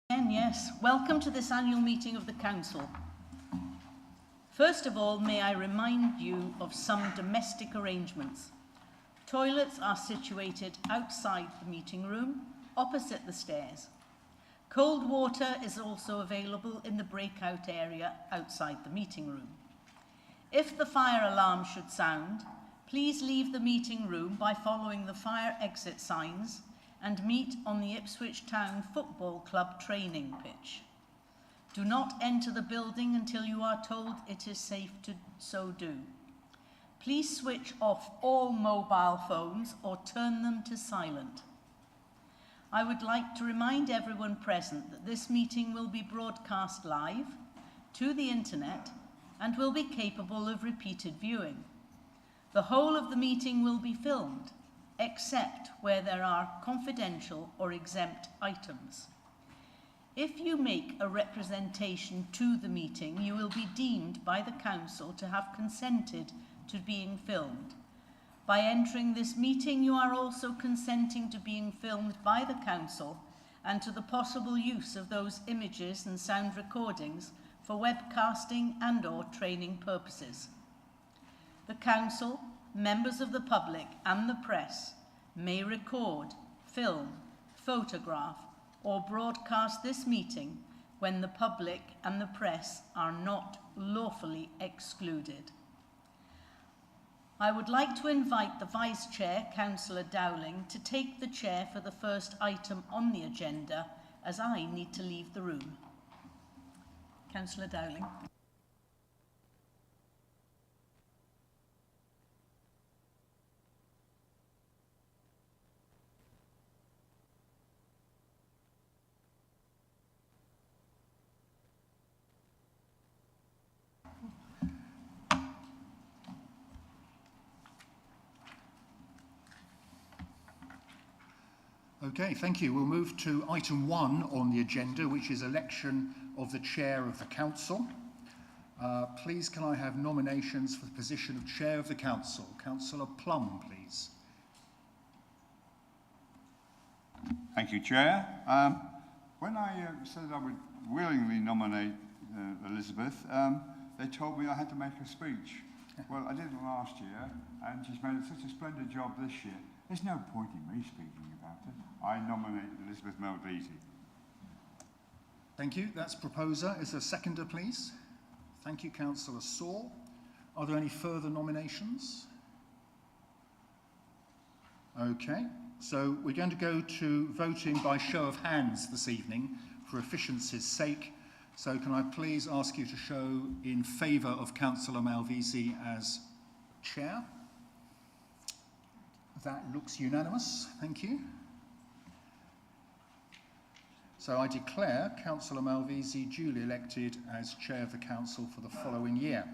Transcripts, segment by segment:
Yes, welcome to this annual meeting of the Council. First of all, may I remind you of some domestic arrangements. Toilets are situated outside the meeting room, opposite the stairs. Cold water is also available in the breakout area outside the meeting room. If the fire alarm should sound, please leave the meeting room by following the fire exit signs and meet on the Ipswich Town Football Club training pitch. Do not enter the building until you are told it is safe to so do. Please switch off all mobile phones or turn them to silent. I would like to remind everyone present that this meeting will be broadcast live to the internet and will be capable of repeated viewing. The whole of the meeting will be filmed, except where there are confidential or exempt items. If you make a representation to the meeting, you will be deemed by the Council to have consented to being filmed. By entering this meeting, you are also consenting to being filmed by the Council and to the possible use of those images and sound recordings for webcasting and/or training purposes. The Council, members of the public and the press may record, film, photograph or broadcast this meeting when the public and the press are not lawfully excluded. I would like to invite the Vice Chair, Councillor Dowling, to take the chair for the first item on the agenda as I need to leave the room. Councillor Dowling. Okay, thank you. We'll move to item 1 on the agenda, which is election of the Chair of the Council. Please can I have nominations for the position of Chair of the Council? Councillor Plum, please. Thank you, Chair. When I said I would willingly nominate Elizabeth, they told me I had to make a speech. Well, I did it last year, and she's made such a splendid job this year. There's no point in me speaking about it. I nominate Elizabeth Malvisi. Thank you. That's proposer. Is there a seconder, please? Thank you, Councillor Saul. Are there any further nominations? Okay, so we're going to go to voting by show of hands this evening for efficiency's sake. So can I please ask you to show in favour of Councillor Malvisi as Chair? That looks unanimous. Thank you. So I declare Councillor Malvisi duly elected as Chair of the Council for the following year.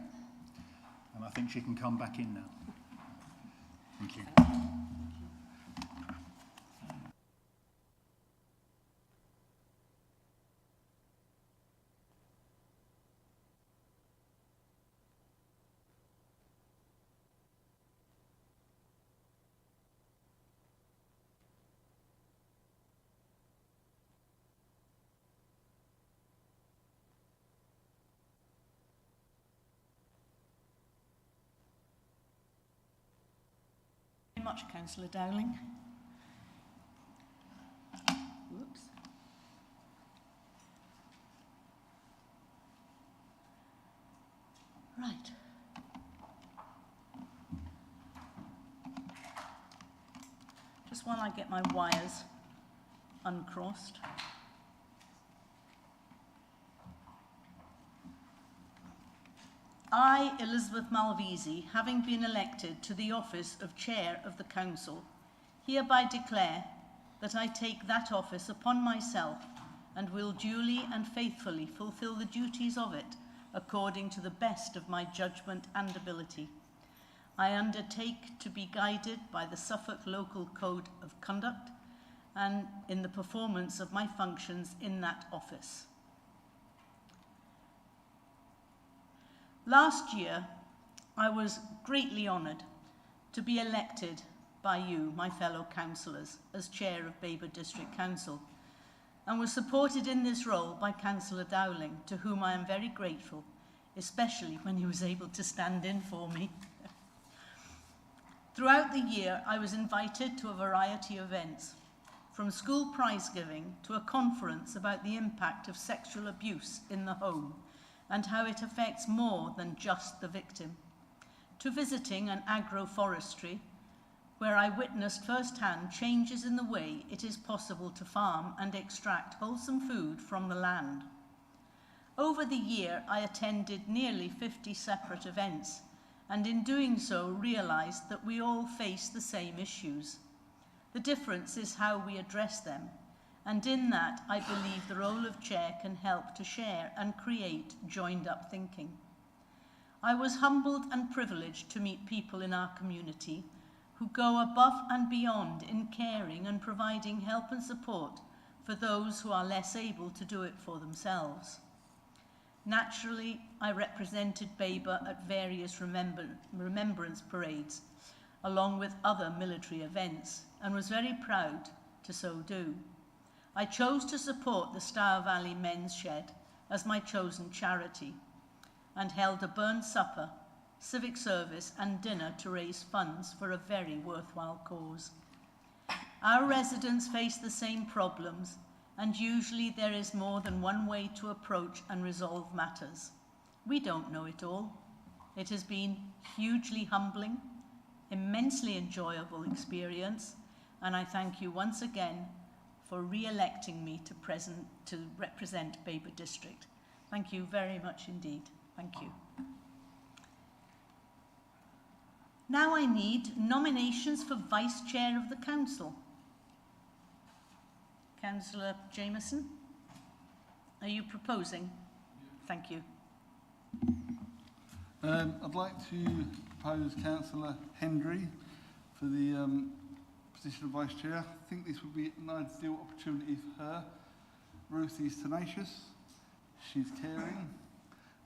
And I think she can come back in now. Thank you. Much, Councillor Dowling. Whoops. Right. Just while I get my wires uncrossed. I, Elizabeth Malvisi, having been elected to the office of Chair of the Council, hereby declare that I take that office upon myself and will duly and faithfully fulfil the duties of it according to the best of my judgment and ability. I undertake to be guided by the Suffolk Local Code of Conduct and in the performance of my functions in that office. Last year, I was greatly honoured to be elected by you, my fellow councillors, as Chair of Babergh District Council. and was supported in this role by Councillor Dowling, to whom I am very grateful, especially when he was able to stand in for me. Throughout the year, I was invited to a variety of events, from school prize giving to a conference about the impact of sexual abuse in the home and how it affects more than just the victim, to visiting an agroforestry where I witnessed firsthand changes in the way it is possible to farm and extract wholesome food from the land. Over the year, I attended nearly 50 separate events, and in doing so realised that we all face the same issues. The difference is how we address them, and in that I believe the role of chair can help to share and create joined-up thinking. I was humbled and privileged to meet people in our community who go above and beyond in caring and providing help and support for those who are less able to do it for themselves. Naturally, I represented Babergh at various remembrance parades, along with other military events, and was very proud to so do. I chose to support the Stour Valley Men's Shed as my chosen charity, and held a burnt supper, civic service and dinner to raise funds for a very worthwhile cause. Our residents face the same problems, and usually there is more than one way to approach and resolve matters. We don't know it all. It has been hugely humbling, immensely enjoyable experience, and I thank you once again for re-electing me to represent Babergh District. Thank you very much indeed. Thank you. Now I need nominations for Vice Chair of the Council. Councillor Jameson, are you proposing? Thank you. I'd like to propose Councillor Hendry for the position of Vice Chair. I think this would be an ideal opportunity for her. Ruth is tenacious, she's caring,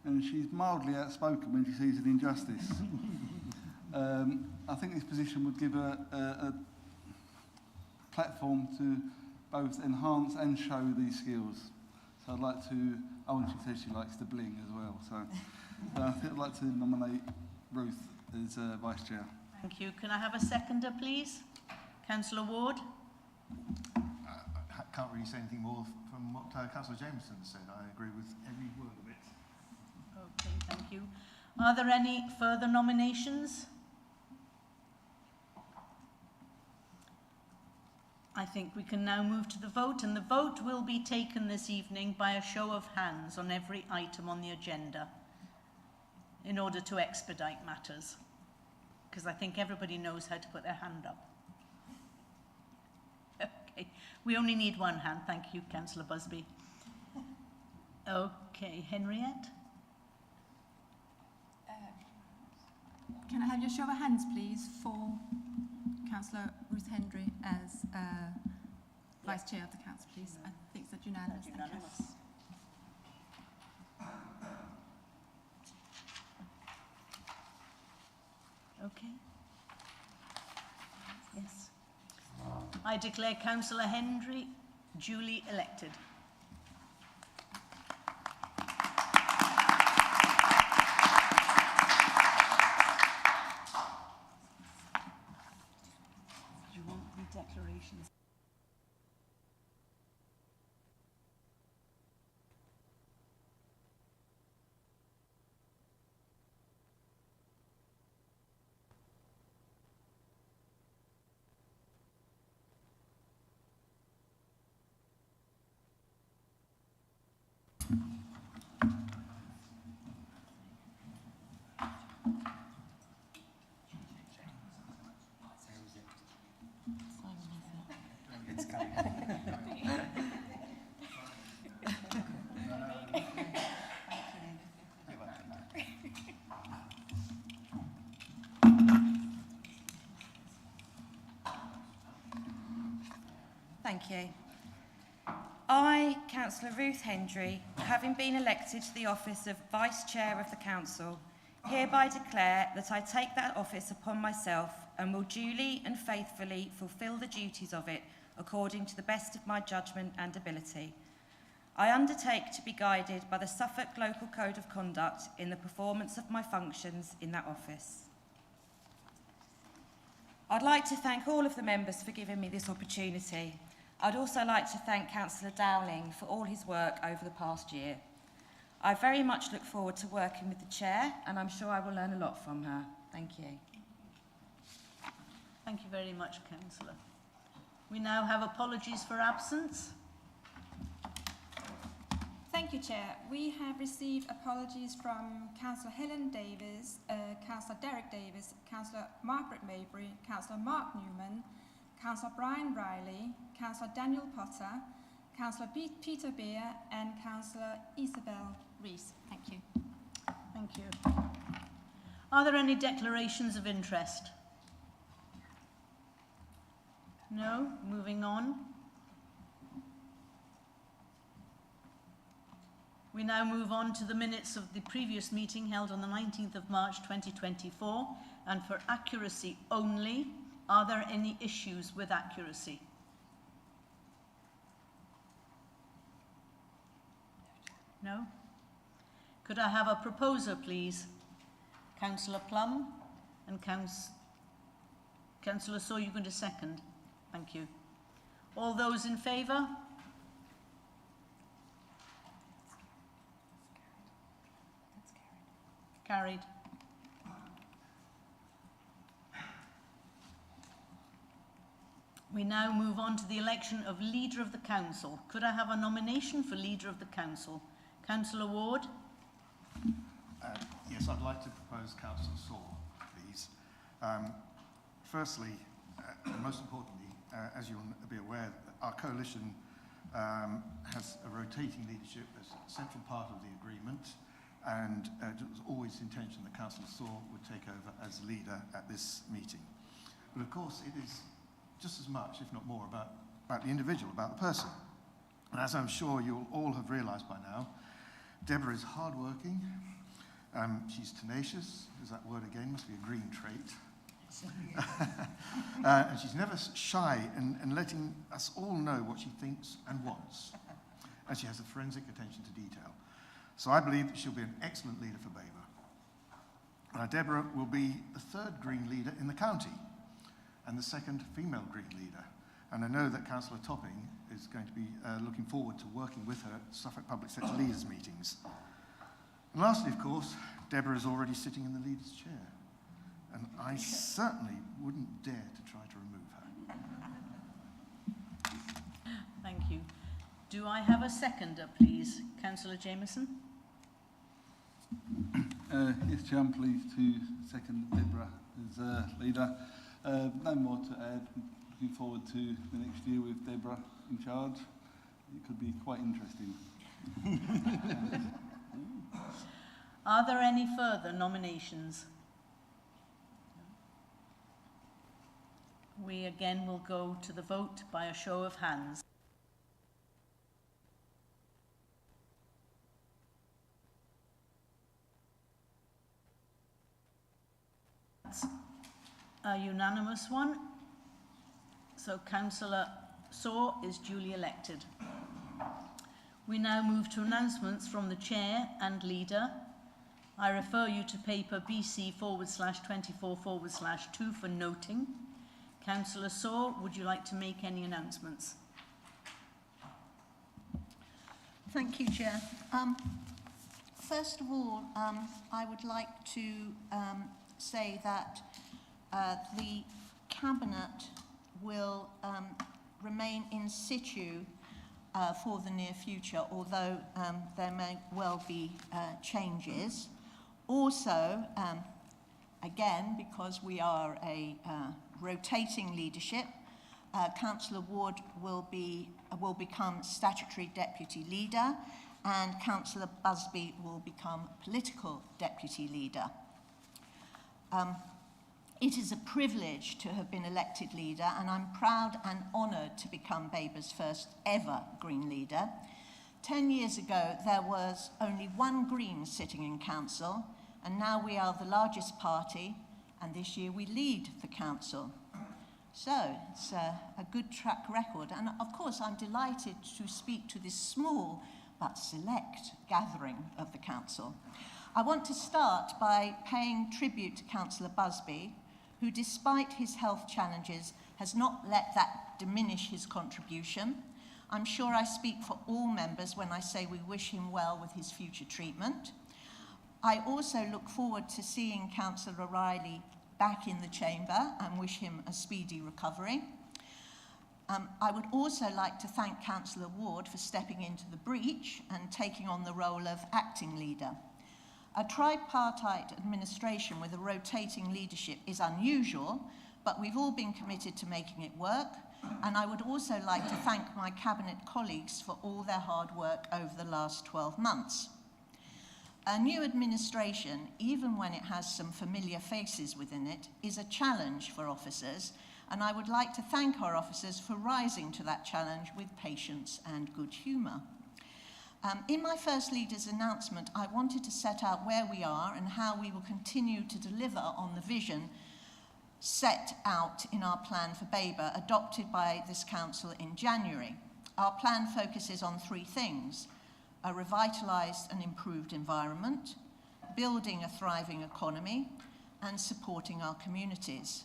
and she's mildly outspoken when she sees an injustice. I think this position would give her a platform to both enhance and show these skills. So I'd like to, she says she likes the bling as well, so I think I'd like to nominate Ruth as Vice Chair. Thank you. Can I have a seconder, please? Councillor Ward? I can't really say anything more from what Councillor Jameson said. I agree with every word of it. Okay, thank you. Are there any further nominations? I think we can now move to the vote, and the vote will be taken this evening by a show of hands on every item on the agenda in order to expedite matters, because I think everybody knows how to put their hand up. Okay, we only need one hand. Thank you, Councillor Busby. Okay, Henriette? Can I have your show of hands, please, for Councillor Ruth Hendry as Vice Chair of the Council, please? I think that's unanimous. That's unanimous. Okay. Yes. I declare Councillor Hendry duly elected. Do you want the declarations? Thank you. I, Councillor Ruth Hendry, having been elected to the office of Vice Chair of the Council, hereby declare that I take that office upon myself and will duly and faithfully fulfil the duties of it according to the best of my judgment and ability. I undertake to be guided by the Suffolk Local Code of Conduct in the performance of my functions in that office. I'd like to thank all of the members for giving me this opportunity. I'd also like to thank Councillor Dowling for all his work over the past year. I very much look forward to working with the Chair, and I'm sure I will learn a lot from her. Thank you. Thank you very much, Councillor. We now have apologies for absence. Thank you, Chair. We have received apologies from Councillor Helen Davis, Councillor Derek Davis, Councillor Margaret Mabry, Councillor Mark Newman, Councillor Brian Riley, Councillor Daniel Potter, Councillor Peter Beer, and Councillor Isabel Rees. Thank you. Thank you. Are there any declarations of interest? No? Moving on. We now move on to the minutes of the previous meeting held on the 19th of March 2024, and for accuracy only, are there any issues with accuracy? No? Could I have a proposer, please? Councillor Plum and Councillor Saw, you're going to second. Thank you. All those in favour? Carried. We now move on to the election of Leader of the Council. Could I have a nomination for Leader of the Council? Councillor Ward? Yes, I'd like to propose Councillor Saw, please. Firstly, and most importantly, as you'll be aware, our coalition has a rotating leadership as a central part of the agreement, and it was always the intention that Councillor Saw would take over as leader at this meeting. But of course, it is just as much, if not more, about the individual, about the person. And as I'm sure you'll all have realised by now, Deborah is hardworking, she's tenacious, is that word again, must be a green trait. And she's never shy in letting us all know what she thinks and wants. And she has a forensic attention to detail. So I believe that she'll be an excellent leader for Babergh. Deborah will be the third Green leader in the county and the second female Green leader. And I know that Councillor Topping is going to be looking forward to working with her at Suffolk Public Sector Leaders meetings. And lastly, of course, Deborah is already sitting in the leader's chair. And I certainly wouldn't dare to try to remove her. Thank you. Do I have a seconder, please? Councillor Jameson? Yes, Chair, I'm pleased to second Deborah as leader. No more to add. Looking forward to the next year with Deborah in charge. It could be quite interesting. Are there any further nominations? We again will go to the vote by a show of hands. That's a unanimous one. So Councillor Saw is duly elected. We now move to announcements from the Chair and Leader. I refer you to paper BC/24/2 for noting. Councillor Saw, would you like to make any announcements? Thank you, Chair. First of all, I would like to say that the Cabinet will remain in situ for the near future, although there may well be changes. Also, again, because we are a rotating leadership, Councillor Ward will become statutory deputy leader, and Councillor Busby will become political deputy leader. It is a privilege to have been elected leader, and I'm proud and honoured to become Babergh's first ever Green leader. 10 years ago, there was only one Green sitting in council, and now we are the largest party, and this year we lead the council. So it's a good track record. And of course, I'm delighted to speak to this small but select gathering of the council. I want to start by paying tribute to Councillor Busby, who despite his health challenges has not let that diminish his contribution. I'm sure I speak for all members when I say we wish him well with his future treatment. I also look forward to seeing Councillor O'Reilly back in the chamber and wish him a speedy recovery. I would also like to thank Councillor Ward for stepping into the breach and taking on the role of acting leader. A tripartite administration with a rotating leadership is unusual, but we've all been committed to making it work. And I would also like to thank my cabinet colleagues for all their hard work over the last 12 months. A new administration, even when it has some familiar faces within it, is a challenge for officers, and I would like to thank our officers for rising to that challenge with patience and good humour. In my first leader's announcement, I wanted to set out where we are and how we will continue to deliver on the vision set out in our plan for Babergh, adopted by this council in January. Our plan focuses on three things: a revitalised and improved environment, building a thriving economy, and supporting our communities.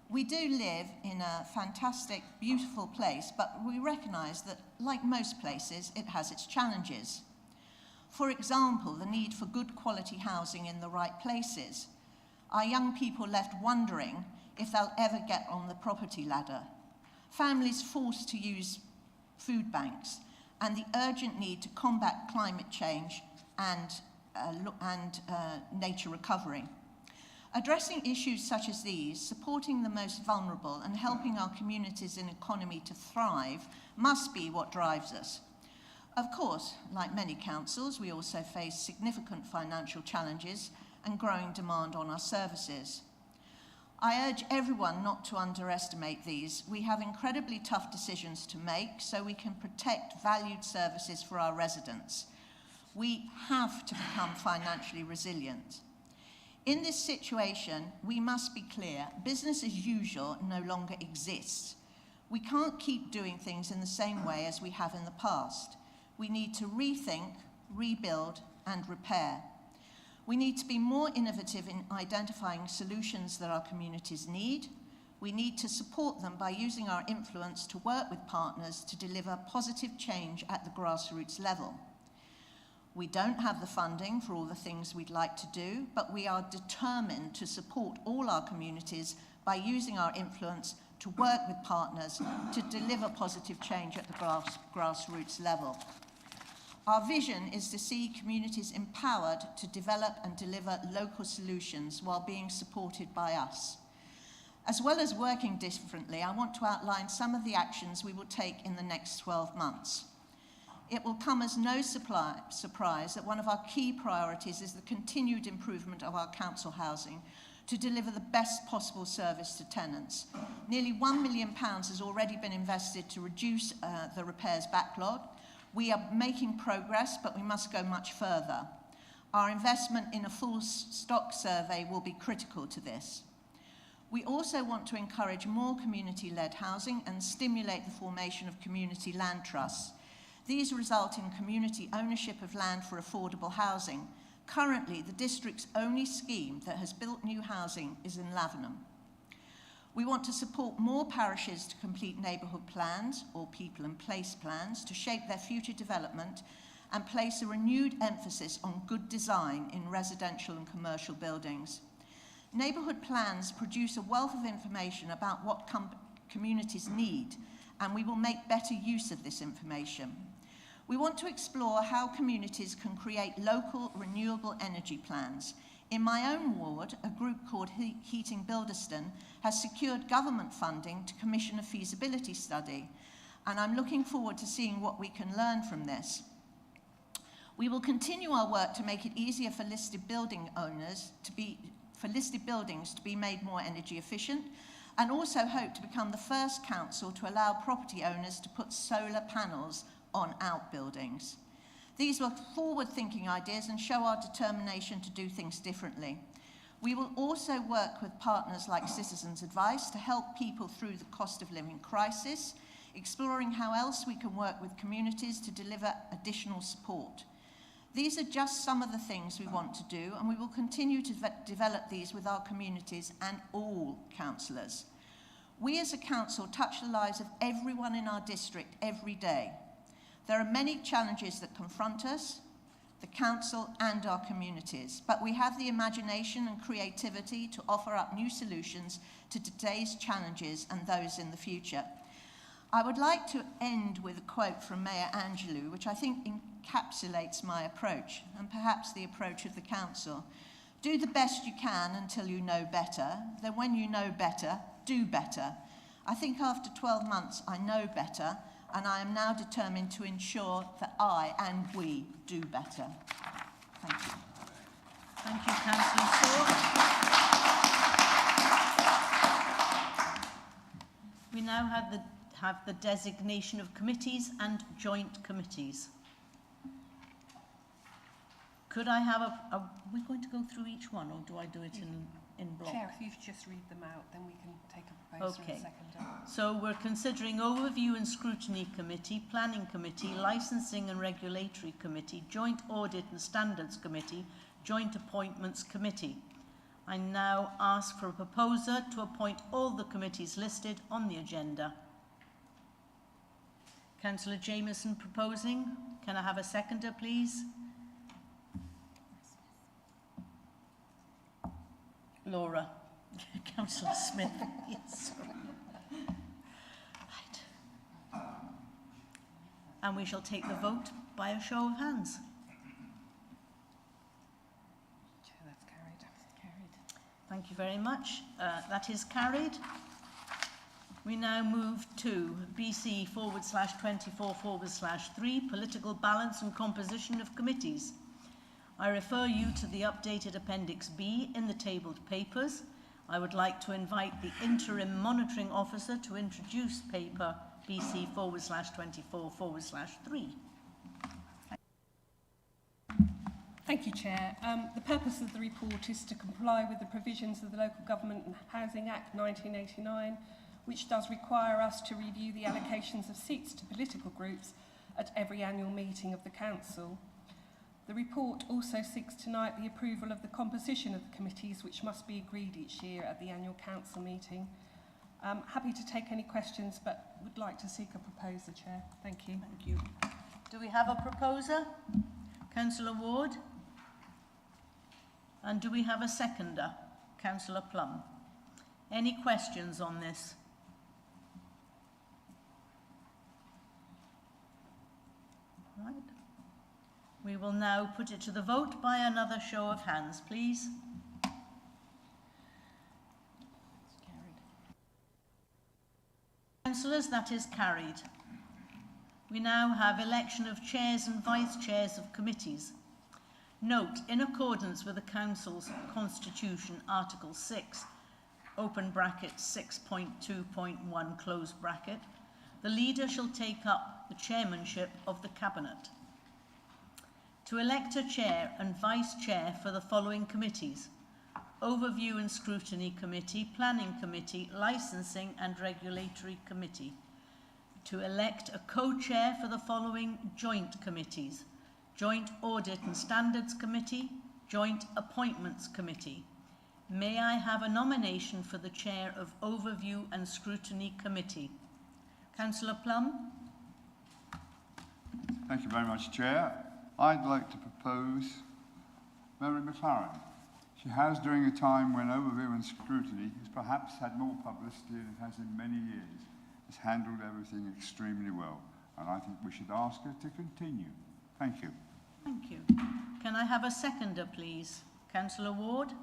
We do live in a fantastic, beautiful place, but we recognise that, like most places, it has its challenges. For example, the need for good quality housing in the right places. Our young people left wondering if they'll ever get on the property ladder. Families forced to use food banks, and the urgent need to combat climate change and nature recovery. Addressing issues such as these, supporting the most vulnerable and helping our communities and economy to thrive must be what drives us. Of course, like many councils, we also face significant financial challenges and growing demand on our services. I urge everyone not to underestimate these. We have incredibly tough decisions to make so we can protect valued services for our residents. We have to become financially resilient. In this situation, we must be clear, business as usual no longer exists. We can't keep doing things in the same way as we have in the past. We need to rethink, rebuild, and repair. We need to be more innovative in identifying solutions that our communities need. We need to support them by using our influence to work with partners to deliver positive change at the grassroots level. We don't have the funding for all the things we'd like to do, but we are determined to support all our communities by using our influence to work with partners to deliver positive change at the grassroots level. Our vision is to see communities empowered to develop and deliver local solutions while being supported by us. As well as working differently, I want to outline some of the actions we will take in the next 12 months. It will come as no surprise that one of our key priorities is the continued improvement of our council housing to deliver the best possible service to tenants. Nearly £1 million has already been invested to reduce the repairs backlog. We are making progress, but we must go much further. Our investment in a full stock survey will be critical to this. We also want to encourage more community-led housing and stimulate the formation of community land trusts. These result in community ownership of land for affordable housing. Currently, the district's only scheme that has built new housing is in Lavenham. We want to support more parishes to complete neighbourhood plans or people and place plans to shape their future development and place a renewed emphasis on good design in residential and commercial buildings. Neighbourhood plans produce a wealth of information about what communities need, and we will make better use of this information. We want to explore how communities can create local renewable energy plans. In my own ward, a group called Heating Bilderston has secured government funding to commission a feasibility study, and I'm looking forward to seeing what we can learn from this. We will continue our work to make it easier for listed buildings to be made more energy efficient, and also hope to become the first council to allow property owners to put solar panels on outbuildings. These were forward-thinking ideas and show our determination to do things differently. We will also work with partners like Citizens Advice to help people through the cost of living crisis, exploring how else we can work with communities to deliver additional support. These are just some of the things we want to do, and we will continue to develop these with our communities and all councillors. We as a council touch the lives of everyone in our district every day. There are many challenges that confront us, the council and our communities, but we have the imagination and creativity to offer up new solutions to today's challenges and those in the future. I would like to end with a quote from Mayor Angelou, which I think encapsulates my approach, and perhaps the approach of the council. Do the best you can until you know better, then when you know better, do better. I think after 12 months I know better, and I am now determined to ensure that I and we do better. Thank you. Thank you, Councillor Saw. We now have the designation of committees and joint committees. Could I have are we going to go through each one, or do I do it in block? Chair, if you just read them out, then we can take a proposer and a seconder. So we're considering Overview and Scrutiny Committee, Planning Committee, Licensing and Regulatory Committee, Joint Audit and Standards Committee, Joint Appointments Committee. I now ask for a proposer to appoint all the committees listed on the agenda. Councillor Jameson proposing. Can I have a seconder, please? Laura. Councillor Smith. Yes. Right. And we shall take the vote by a show of hands. Chair, that's carried. Thank you very much. That is carried. We now move to BC/24/3, Political Balance and Composition of Committees. I refer you to the updated Appendix B in the tabled papers. I would like to invite the Interim Monitoring Officer to introduce paper BC/24/3. Thank you, Chair. The purpose of the report is to comply with the provisions of the Local Government and Housing Act 1989, which does require us to review the allocations of seats to political groups at every annual meeting of the Council. The report also seeks tonight the approval of the composition of the committees, which must be agreed each year at the annual Council meeting. I'm happy to take any questions, but would like to seek a proposer, Chair. Thank you. Thank you. Do we have a proposer? Councillor Ward? And do we have a seconder? Councillor Plum. Any questions on this? Right. We will now put it to the vote by another show of hands, please. Councillors, that is carried. We now have election of chairs and vice chairs of committees. Note, in accordance with the Council's Constitution, Article 6, open bracket 6.2.1, close bracket, the leader shall take up the chairmanship of the Cabinet. To elect a chair and vice chair for the following committees: Overview and Scrutiny Committee, Planning Committee, Licensing and Regulatory Committee. To elect a co-chair for the following joint committees: Joint Audit and Standards Committee, Joint Appointments Committee. May I have a nomination for the chair of Overview and Scrutiny Committee? Councillor Plum. Thank you very much, Chair. I'd like to propose Mary McLaren. She has, during a time when Overview and Scrutiny has perhaps had more publicity than it has in many years, has handled everything extremely well, and I think we should ask her to continue. Thank you. Thank you. Can I have a seconder, please? Councillor Ward?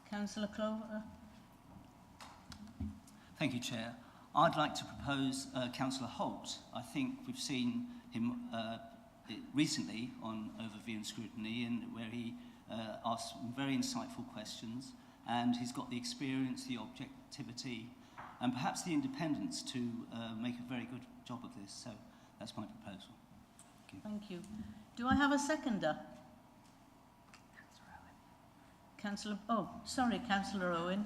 Councillor Clover? Thank you, Chair. I'd like to propose Councillor Holt. I think we've seen him recently on Overview and Scrutiny, and where he asked some very insightful questions, and he's got the experience, the objectivity, and perhaps the independence to make a very good job of this. So that's my proposal. Thank you. Do I have a seconder? Councillor, oh, sorry, Councillor Owen.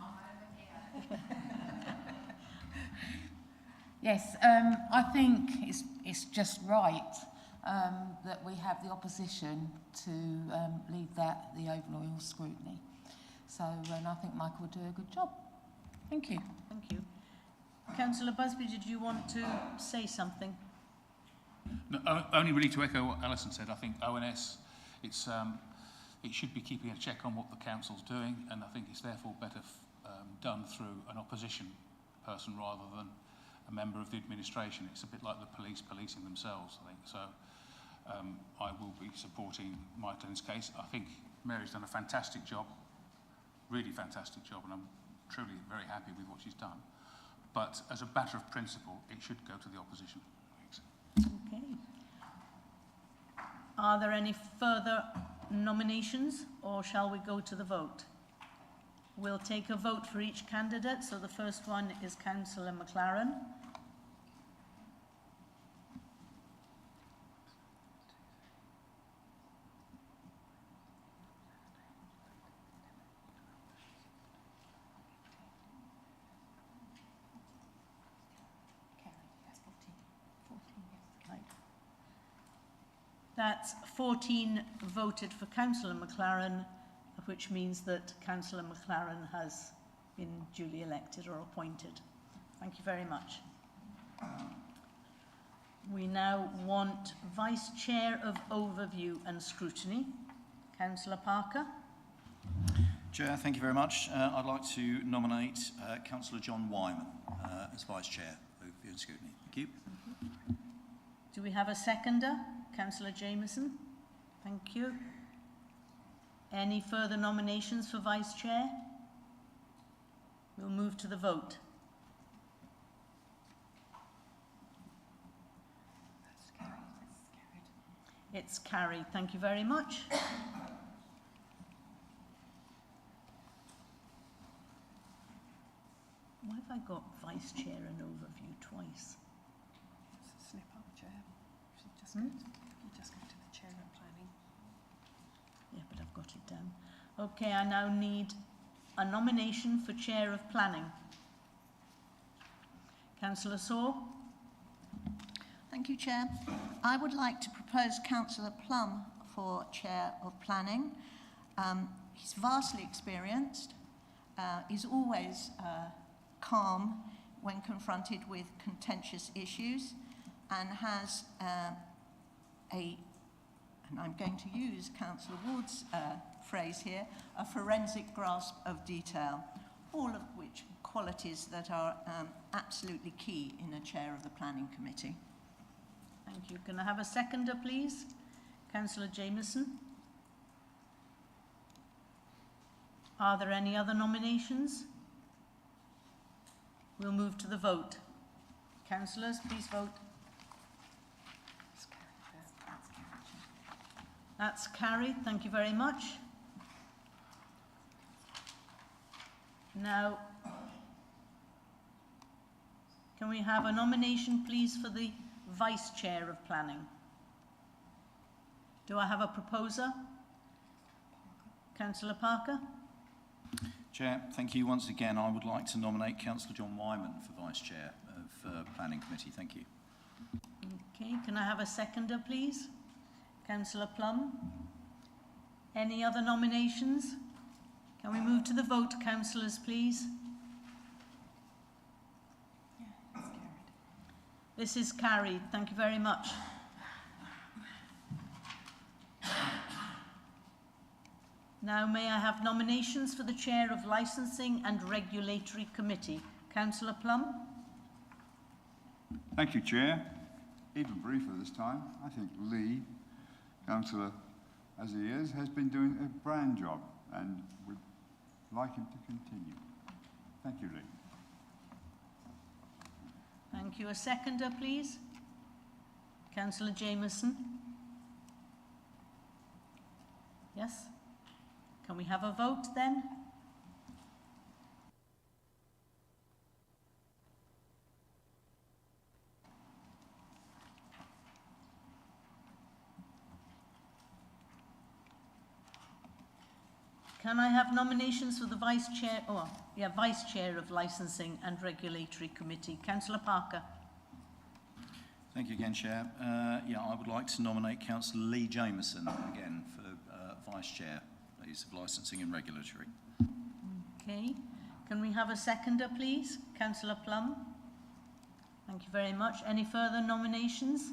Yes, I think it's just right that we have the opposition to lead the overall scrutiny. So, and I think Michael will do a good job. Thank you. Thank you. Councillor Busby, did you want to say something? No, only really to echo what Alison said. I think ONS, it should be keeping a check on what the council's doing, and I think it's therefore better done through an opposition person rather than a member of the administration. It's a bit like the police policing themselves, I think. So I will be supporting Martin's case. I think Mary's done a fantastic job, really fantastic job, and I'm truly very happy with what she's done. But as a matter of principle, it should go to the opposition. Thanks. Okay. Are there any further nominations, or shall we go to the vote? We'll take a vote for each candidate. So the first one is Councillor McLaren. That's 14 voted for Councillor McLaren, which means that Councillor McLaren has been duly elected or appointed. Thank you very much. We now want Vice Chair of Overview and Scrutiny, Councillor Parker. Chair, thank you very much. I'd like to nominate Councillor John Wyman as Vice Chair of Overview and Scrutiny. Thank you. Do we have a seconder? Councillor Jameson. Thank you. Any further nominations for Vice Chair? We'll move to the vote. It's carried. Thank you very much. Why have I got Vice Chair and Overview twice? It's a slip up, Chair. You just go to the Chair of Planning. Yeah, but I've got it down. Okay, I now need a nomination for Chair of Planning. Councillor Saw. Thank you, Chair. I would like to propose Councillor Plum for Chair of Planning. He's vastly experienced. He's always calm when confronted with contentious issues, and has and I'm going to use Councillor Ward's phrase here, a forensic grasp of detail, all of which qualities that are absolutely key in a chair of the Planning Committee. Thank you. Can I have a seconder, please? Councillor Jameson. Are there any other nominations? We'll move to the vote. Councillors, please vote. That's carried. Thank you very much. Now, can we have a nomination, please, for the Vice Chair of Planning? Do I have a proposer? Councillor Parker? Chair, thank you once again. I would like to nominate Councillor John Wyman for Vice Chair of Planning Committee. Thank you. Okay, can I have a seconder, please? Councillor Plum. Any other nominations? Can we move to the vote, councillors, please? This is carried. Thank you very much. Now may I have nominations for the Chair of Licensing and Regulatory Committee? Councillor Plum. Thank you, Chair. Even briefer this time. I think Lee, Councillor as he is, has been doing a grand job, and would like him to continue. Thank you, Lee. Thank you. A seconder, please. Councillor Jameson. Yes? Can we have a vote then? Can I have nominations for the Vice Chair of Licensing and Regulatory Committee? Councillor Parker. Thank you again, Chair. I would like to nominate Councillor Lee Jameson again for Vice Chair, please, of Licensing and Regulatory. Okay. Can we have a seconder, please? Councillor Plum. Thank you very much. Any further nominations?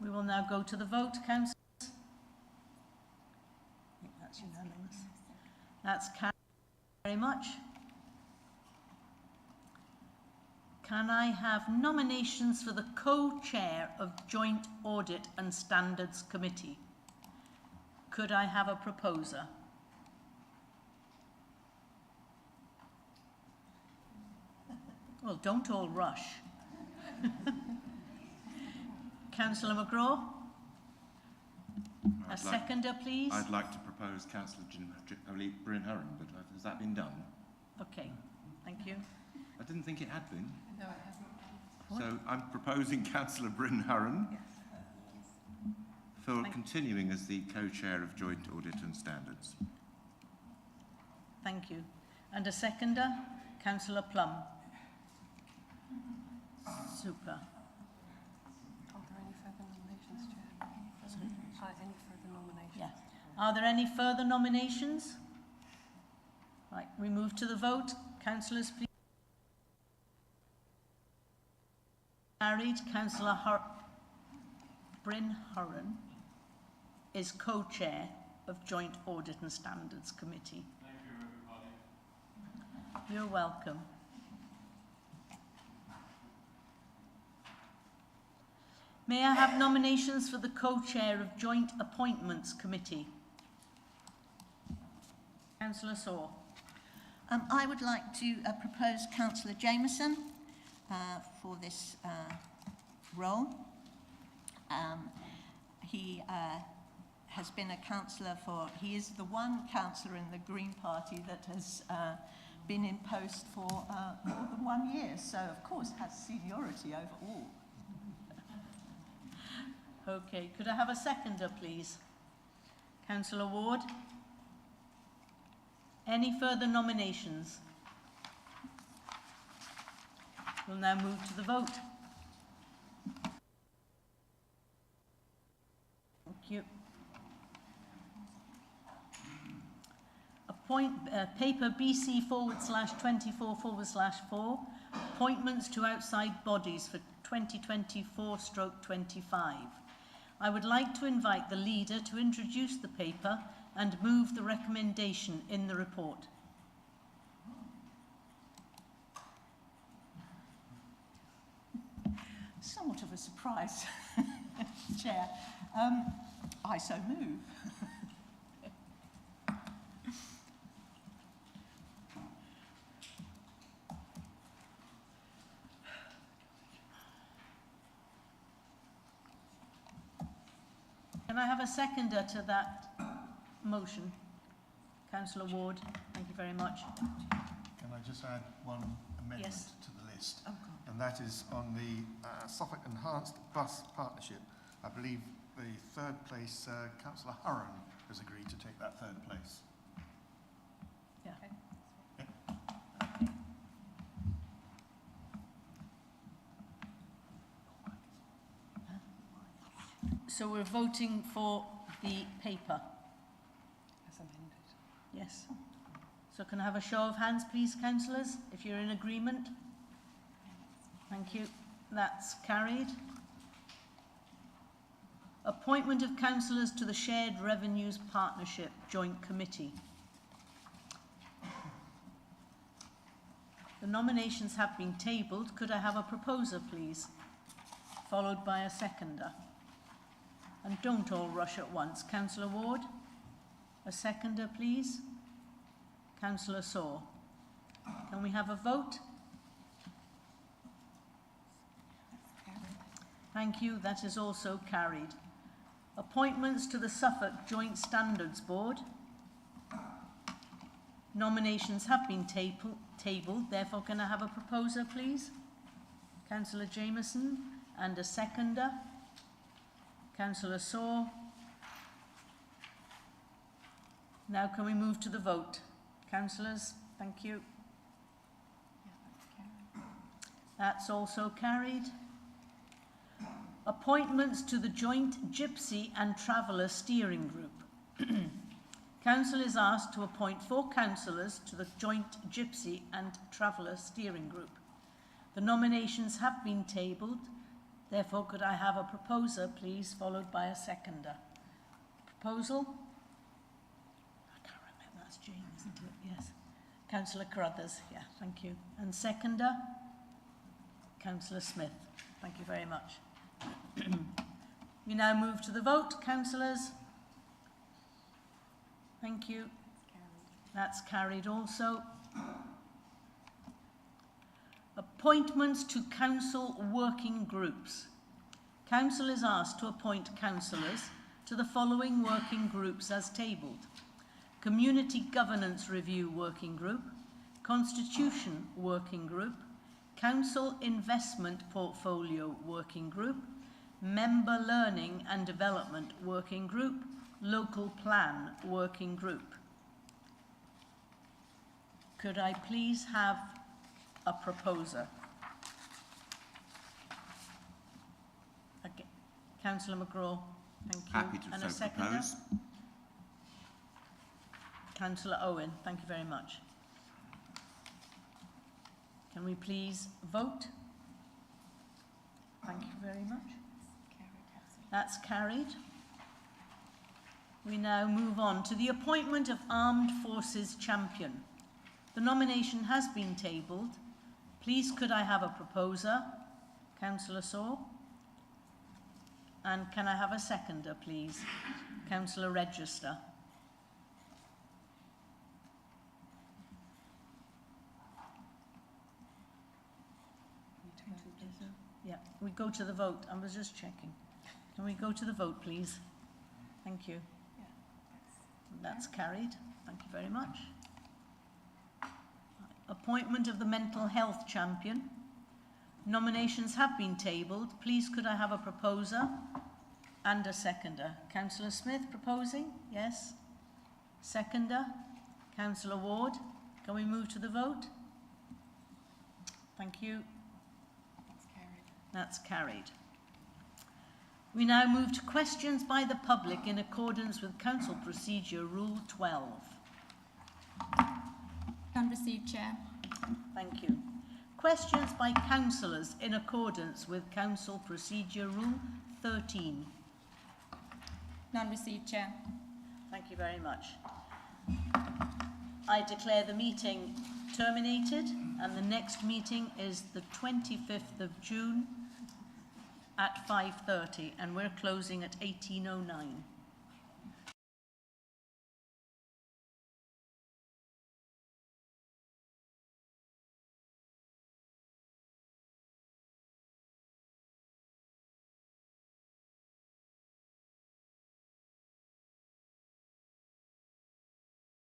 We will now go to the vote, councillors. I think that's unanimous. That's carried. Very much. Can I have nominations for the co-chair of Joint Audit and Standards Committee? Could I have a proposer? Well, don't all rush. Councillor McGraw? A seconder, please. I'd like to propose Councillor Bryn Hurren, but has that been done? Okay, thank you. I didn't think it had been. No, it hasn't. So I'm proposing Councillor Bryn Hurren for continuing as the co-chair of Joint Audit and Standards. Thank you. And a seconder, Councillor Plum. Super. Are there any further nominations, Chair? Any further nominations? Yeah. Are there any further nominations? Right, we move to the vote. Councillors, please. Carried. Councillor Bryn Hurren is co-chair of Joint Audit and Standards Committee. Thank you, everybody. You're welcome. May I have nominations for the co-chair of Joint Appointments Committee? Councillor Saw. I would like to propose Councillor Jameson for this role. He has been a councillor he is the one councillor in the Green Party that has been in post for more than 1 year, so of course has seniority over all. Okay, could I have a seconder, please? Councillor Ward. Any further nominations? We'll now move to the vote. Thank you. Paper BC/24/4, appointments to outside bodies for 2024/25. I would like to invite the leader to introduce the paper and move the recommendation in the report. Somewhat of a surprise, Chair. I so move. Can I have a seconder to that motion? Councillor Ward, thank you very much. Can I just add one amendment Yes. to the list? And that is on the Suffolk Enhanced Bus Partnership. I believe the third place, Councillor Hurren has agreed to take that third place. Yeah. Yeah. Okay. So we're voting for the paper. As amended. Yes. So can I have a show of hands, please, councillors, if you're in agreement? Thank you. That's carried. Appointment of councillors to the Shared Revenues Partnership Joint Committee. The nominations have been tabled. Could I have a proposer, please? Followed by a seconder. And don't all rush at once. Councillor Ward, a seconder, please. Councillor Saw. Can we have a vote? Thank you. That is also carried. Appointments to the Suffolk Joint Standards Board. Nominations have been tabled. Therefore, can I have a proposer, please? Councillor Jameson and a seconder. Councillor Saw. Now can we move to the vote? Councillors, thank you. That's also carried. Appointments to the joint Gypsy and Traveller Steering Group. Council is asked to appoint 4 councillors to the joint Gypsy and Traveller Steering Group. The nominations have been tabled. Therefore, could I have a proposer, please, followed by a seconder? Proposal? I can't remember. That's Jane, isn't it? Yes. Councillor Carruthers. Yeah, thank you. And seconder? Councillor Smith. Thank you very much. We now move to the vote, councillors. Thank you. That's carried also. Appointments to council working groups. Council is asked to appoint councillors to the following working groups as tabled: Community Governance Review Working Group, Constitution Working Group, Council Investment Portfolio Working Group, Member Learning and Development Working Group, Local Plan Working Group. Could I please have a proposer? Okay. Councillor McGraw, thank you. Happy to And a so seconder? propose. Councillor Owen, thank you very much. Can we please vote? Thank you very much. That's carried. We now move on to the appointment of Armed Forces Champion. The nomination has been tabled. Please could I have a proposer? Councillor Saw. And can I have a seconder, please? Councillor Register. Yeah, we go to the vote. I was just checking. Can we go to the vote, please? Thank you. That's carried. Thank you very much. Appointment of the Mental Health Champion. Nominations have been tabled. Please could I have a proposer and a seconder? Councillor Smith proposing? Yes. Seconder? Councillor Ward. Can we move to the vote? Thank you. That's carried. We now move to questions by the public in accordance with Council Procedure Rule 12. None received, Chair. Thank you. Questions by councillors in accordance with Council Procedure Rule 13. None received, Chair. Thank you very much. I declare the meeting terminated, and the next meeting is the 25th of June at 5:30, and we're closing at 18:09.